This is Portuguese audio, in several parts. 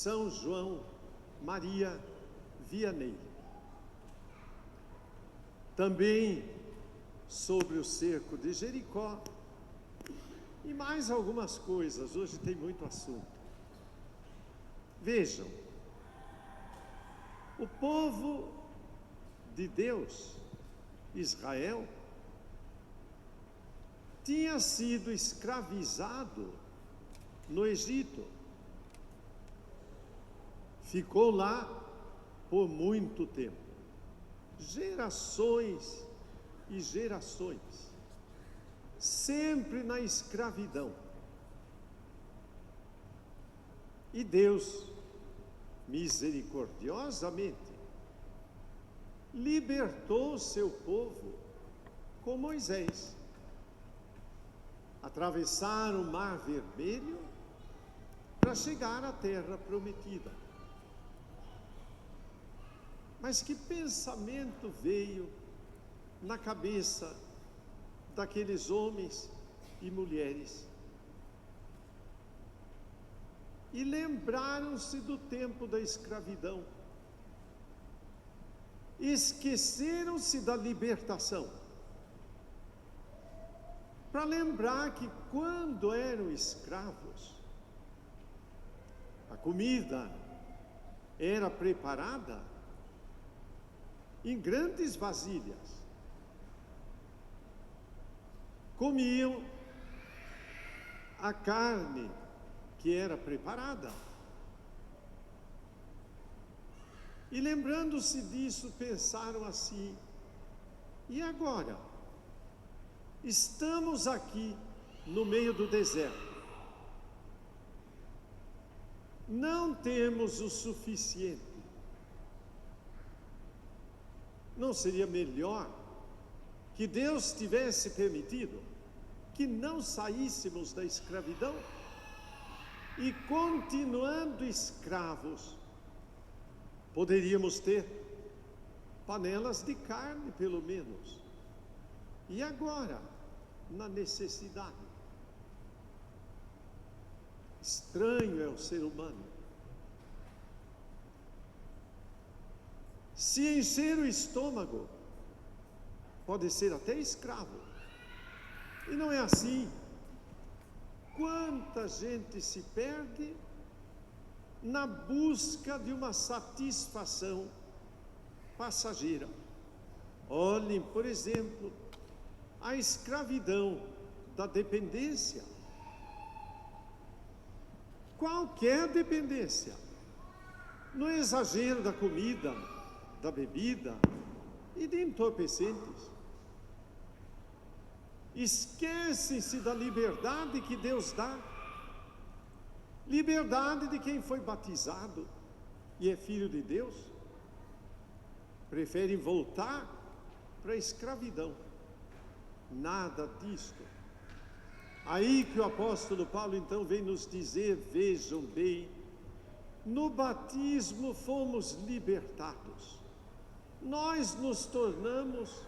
São João Maria Vianney. Também sobre o cerco de Jericó e mais algumas coisas. Hoje tem muito assunto. Vejam, o povo de Deus, Israel, tinha sido escravizado no Egito. Ficou lá por muito tempo, gerações e gerações, sempre na escravidão. E Deus, misericordiosamente, libertou seu povo com Moisés. Atravessaram o Mar Vermelho para chegar à terra prometida. Mas que pensamento veio na cabeça daqueles homens e mulheres? E lembraram-se do tempo da escravidão. Esqueceram-se da libertação. Para lembrar que quando eram escravos, a comida era preparada em grandes vasilhas. Comiam a carne que era preparada. E lembrando-se disso, pensaram assim: e agora? Estamos aqui no meio do deserto. Não temos o suficiente. Não seria melhor que Deus tivesse permitido que não saíssemos da escravidão e, continuando escravos, poderíamos ter panelas de carne, pelo menos. E agora, na necessidade? Estranho é o ser humano. Se encher o estômago, pode ser até escravo. E não é assim. Quanta gente se perde na busca de uma satisfação passageira. Olhem, por exemplo, a escravidão da dependência. Qualquer dependência, no exagero da comida, da bebida e de entorpecentes. Esquecem-se da liberdade que Deus dá, liberdade de quem foi batizado e é filho de Deus. Preferem voltar para a escravidão. Nada disto. Aí que o apóstolo Paulo então vem nos dizer: vejam bem, no batismo fomos libertados. Nós nos tornamos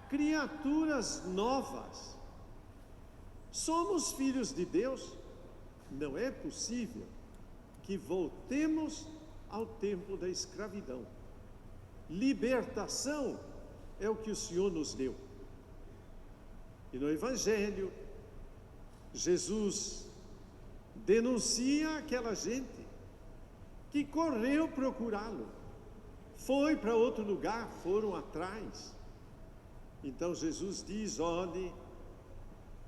criaturas novas. Somos filhos de Deus. Não é possível que voltemos ao tempo da escravidão. Libertação é o que o Senhor nos deu. E no Evangelho, Jesus denuncia aquela gente que correu procurá-lo. Foi para outro lugar, foram atrás. Então Jesus diz: olhe,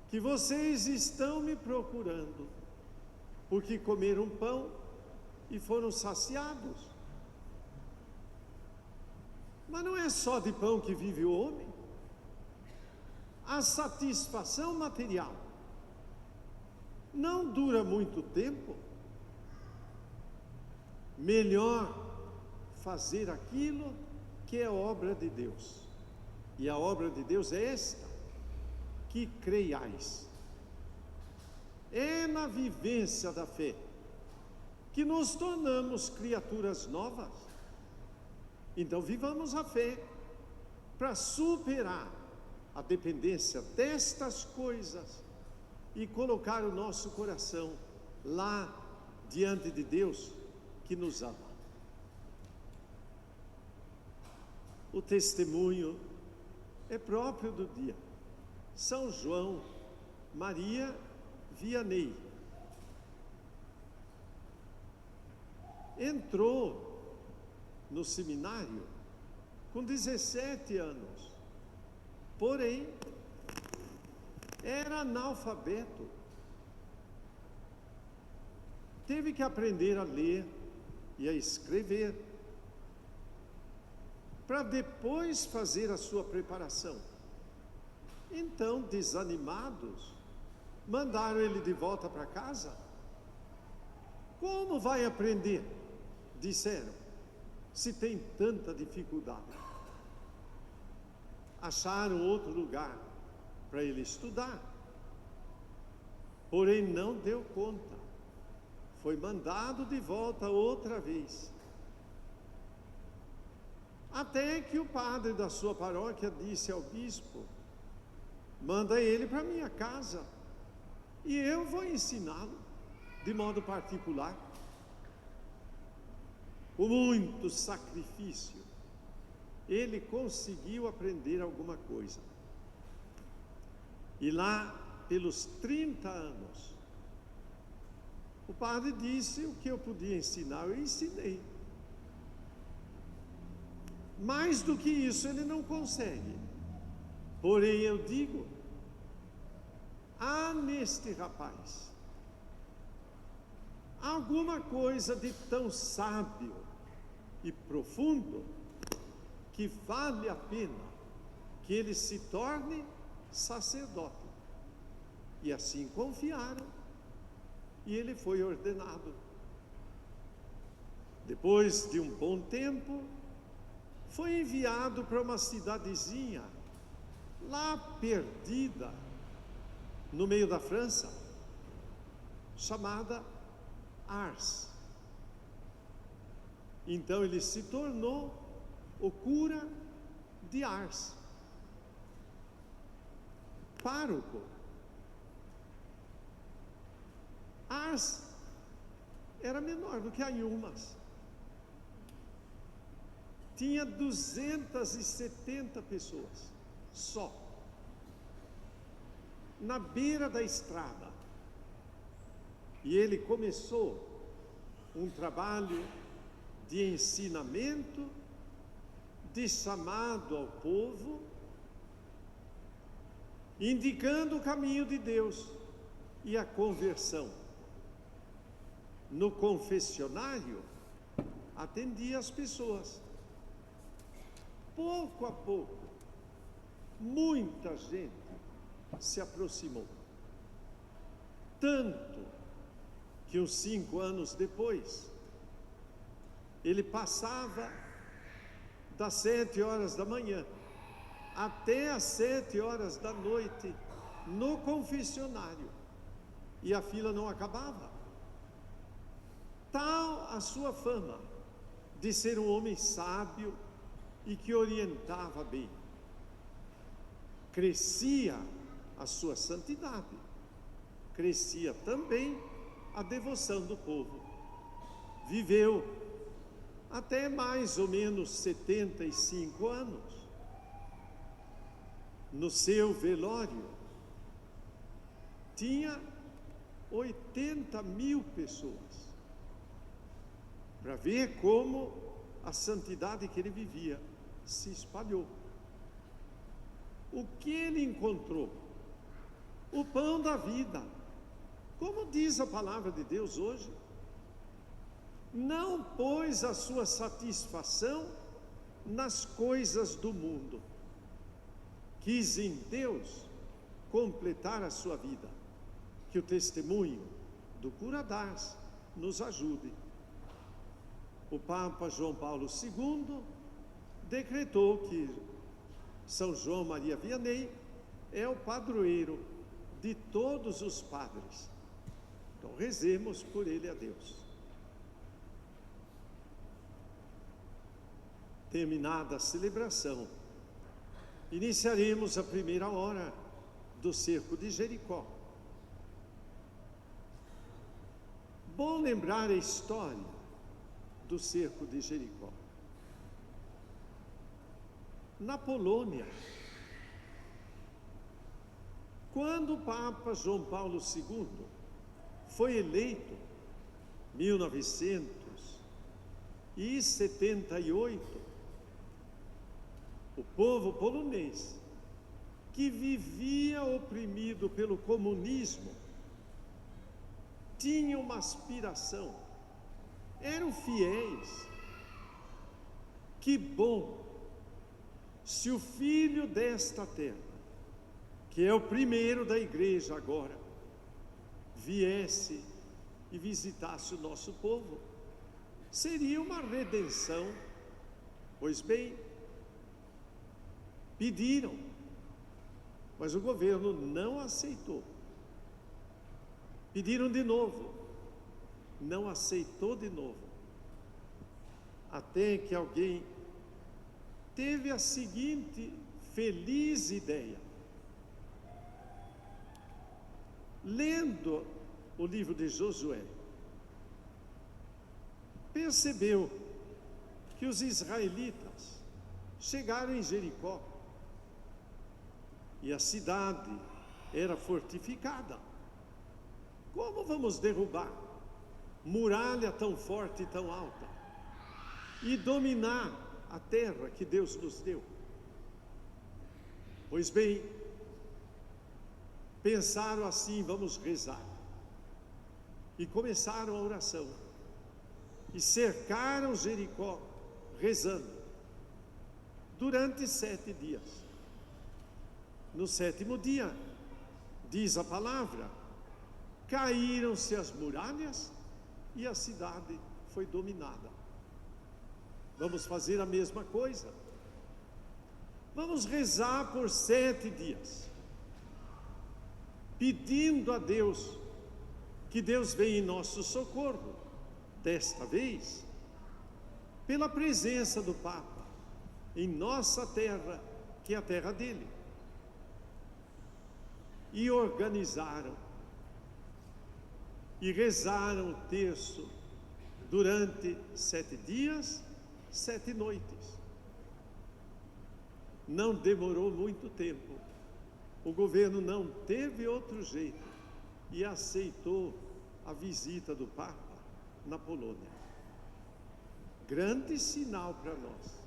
que vocês estão me procurando, porque comeram pão e foram saciados. Mas não é só de pão que vive o homem. A satisfação material não dura muito tempo. Melhor fazer aquilo que é obra de Deus. E a obra de Deus é esta: que creiais. É na vivência da fé que nos tornamos criaturas novas. Então vivamos a fé para superar a dependência destas coisas e colocar o nosso coração lá diante de Deus, que nos ama. O testemunho é próprio do dia. São João Maria Vianney entrou no seminário com 17 anos, porém era analfabeto. Teve que aprender a ler e a escrever, para depois fazer a sua preparação. Então, desanimados, mandaram ele de volta para casa. Como vai aprender? Disseram, se tem tanta dificuldade. Acharam outro lugar para ele estudar, porém não deu conta. Foi mandado de volta outra vez. Até que o padre da sua paróquia disse ao bispo: manda ele para minha casa e eu vou ensiná-lo de modo particular. Com muito sacrifício, ele conseguiu aprender alguma coisa. E lá, pelos 30 anos, o padre disse o que eu podia ensinar, eu ensinei. Mais do que isso ele não consegue. Porém eu digo, há neste rapaz alguma coisa de tão sábio e profundo que vale a pena que ele se torne sacerdote. E assim confiaram, e ele foi ordenado. Depois de um bom tempo, foi enviado para uma cidadezinha, lá perdida, no meio da França, chamada Ars. Então ele se tornou o cura de Ars, pároco. Ars era menor do que Anhumas. Tinha 270 pessoas, só, na beira da estrada. E ele começou um trabalho de ensinamento, de chamado ao povo, indicando o caminho de Deus e a conversão. No confessionário, atendia as pessoas. Pouco a pouco, muita gente se aproximou. Tanto que uns 5 anos depois, ele passava das 7 horas da manhã até as 7 horas da noite no confessionário, e a fila não acabava. Tal a sua fama de ser um homem sábio e que orientava bem. Crescia a sua santidade, crescia também a devoção do povo. Viveu até mais ou menos 75 anos. No seu velório, tinha 80.000 pessoas, para ver como a santidade que ele vivia se espalhou. O que ele encontrou? O pão da vida. Como diz a palavra de Deus hoje, não pôs a sua satisfação nas coisas do mundo. Quis em Deus completar a sua vida. Que o testemunho do cura d'Ars nos ajude. O Papa João Paulo II decretou que São João Maria Vianney é o padroeiro de todos os padres. Então rezemos por ele a Deus. Terminada a celebração, iniciaremos a primeira hora do cerco de Jericó. Bom lembrar a história do cerco de Jericó. Na Polônia, quando o Papa João Paulo II foi eleito, 1978, o povo polonês, que vivia oprimido pelo comunismo, tinha uma aspiração, eram fiéis. Que bom se o filho desta terra, que é o primeiro da igreja agora, viesse e visitasse o nosso povo. Seria uma redenção. Pois bem, pediram, mas o governo não aceitou. Pediram de novo, não aceitou de novo. Até que alguém teve a seguinte feliz ideia. Lendo o livro de Josué, percebeu que os israelitas chegaram em Jericó e a cidade era fortificada. Como vamos derrubar muralha tão forte e tão alta e dominar a terra que Deus nos deu? Pois bem, pensaram assim: vamos rezar. E começaram a oração. E cercaram Jericó, rezando, durante 7 dias. No 7º dia, diz a palavra, caíram-se as muralhas e a cidade foi dominada. Vamos fazer a mesma coisa. Vamos rezar por 7 dias, pedindo a Deus que Deus venha em nosso socorro. Desta vez, pela presença do Papa em nossa terra, que é a terra dele. E organizaram e rezaram o terço durante 7 dias, 7 noites. Não demorou muito tempo. O governo não teve outro jeito e aceitou a visita do Papa na Polônia. Grande sinal para nós.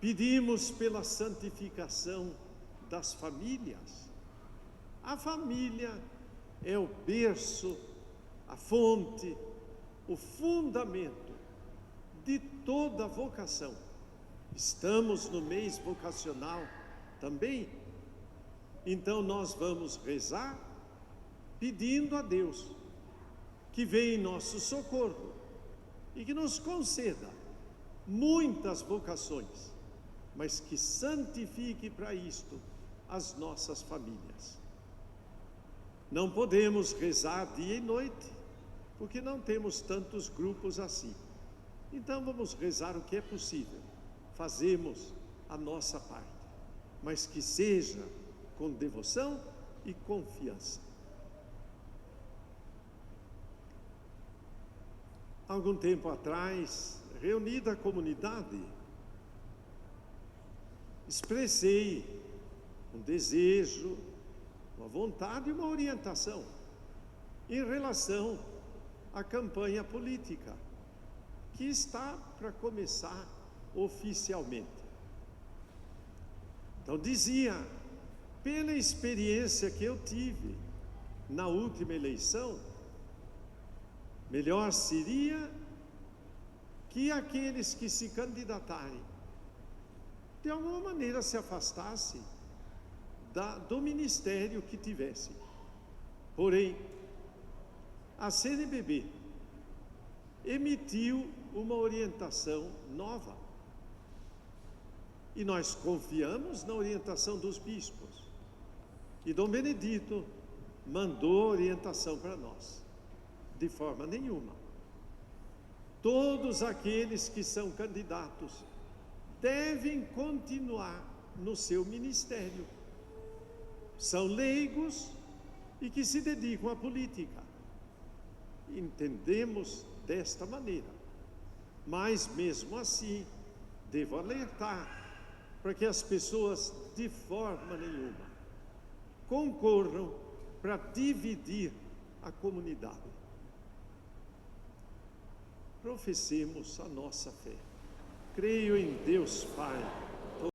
Pedimos pela santificação das famílias. A família é o berço, a fonte, o fundamento de toda vocação. Estamos no mês vocacional também, então nós vamos rezar pedindo a Deus que venha em nosso socorro e que nos conceda muitas vocações, mas que santifique para isto as nossas famílias. Não podemos rezar dia e noite, porque não temos tantos grupos assim. Então vamos rezar o que é possível, fazemos a nossa parte, mas que seja com devoção e confiança. Algum tempo atrás, reunida a comunidade, expressei um desejo, uma vontade e uma orientação em relação à campanha política que está para começar oficialmente. Então dizia, pela experiência que eu tive na última eleição, melhor seria que aqueles que se candidatarem de alguma maneira se afastassem do ministério que tivessem. Porém, a CNBB emitiu uma orientação nova e nós confiamos na orientação dos bispos, e Dom Benedito mandou orientação para nós: de forma nenhuma, todos aqueles que são candidatos devem continuar no seu ministério, são leigos e que se dedicam à política. Entendemos desta maneira. Mas mesmo assim, devo alertar para que as pessoas de forma nenhuma concorram para dividir a comunidade. Professemos a nossa fé. Creio em Deus Pai,